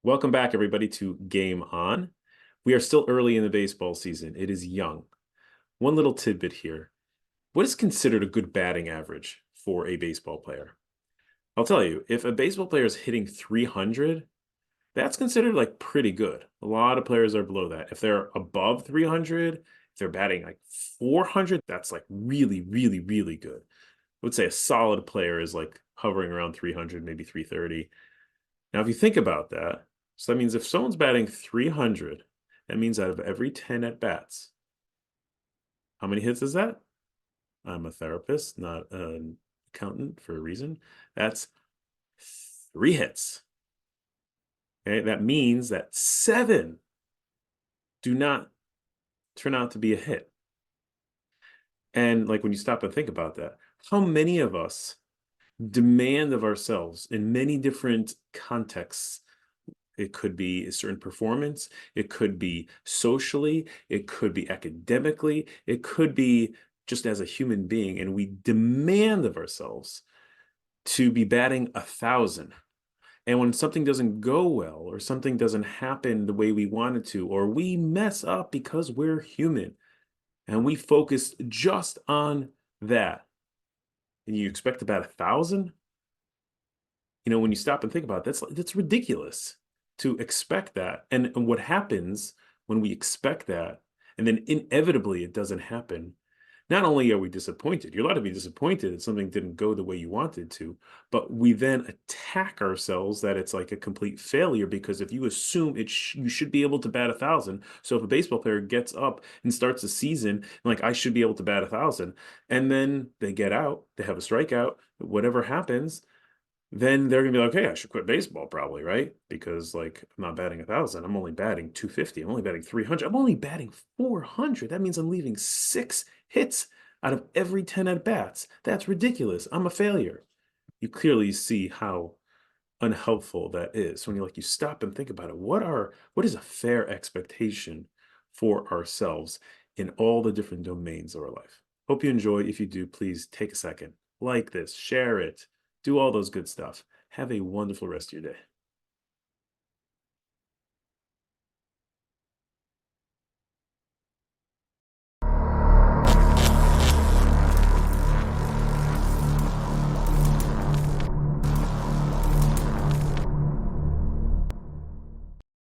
Welcome back, everybody, to Game On. We are still early in the baseball season. It is young. One little tidbit here. What is considered a good batting average for a baseball player? I'll tell you, if a baseball player is hitting 300, that's considered like pretty good. A lot of players are below that. If they're above 300, if they're batting like 400, that's like really, really, really good. I would say a solid player is like hovering around 300, maybe 330. Now, if you think about that, so that means if someone's batting 300, that means out of every 10 at bats, how many hits is that? I'm a therapist, not an accountant for a reason. That's 3 hits. Okay, that means that 7 do not turn out to be a hit. And like when you stop and think about that, how many of us demand of ourselves in many different contexts? It could be a certain performance. It could be socially. It could be academically. It could be just as a human being. And we demand of ourselves to be batting 1,000. And when something doesn't go well, or something doesn't happen the way we want it to, or we mess up because we're human and we focus just on that, and you expect to bat 1,000? When you stop and think about it, that's ridiculous to expect that. And what happens when we expect that, and then inevitably it doesn't happen? Not only are we disappointed, you're allowed to be disappointed that something didn't go the way you wanted to, but we then attack ourselves that it's like a complete failure because if you assume you should be able to bat 1,000. So if a baseball player gets up and starts a season and like I should be able to bat 1,000, and then they get out, they have a strikeout, whatever happens, then they're gonna be like, "Hey, I should quit baseball probably, right? Because like I'm not batting 1,000. I'm only batting 250. I'm only batting 300. I'm only batting 400. That means I'm leaving 6 hits out of every 10 at bats. That's ridiculous. I'm a failure." You clearly see how unhelpful that is when you stop and think about it. What is a fair expectation for ourselves in all the different domains of our life? Hope you enjoy. If you do, please take a second, like this, share it, do all those good stuff. Have a wonderful rest of your day.